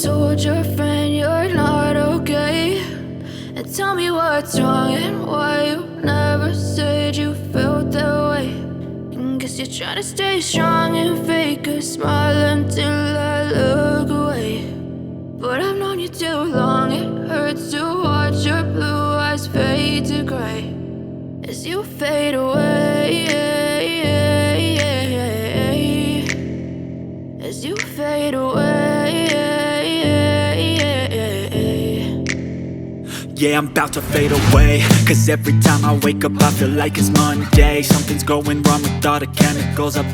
told your friend you're not okay, and tell me what's wrong and why you never said you felt that way. And guess you're trying to stay strong and fake a smile until I look away. But I've known you too long, it hurts to watch your blue eyes fade to gray as you fade away, as you fade away. Yeah, I'm about to fade away, cause every time I wake up I feel like it's Monday. Something's going wrong with all the chemicals up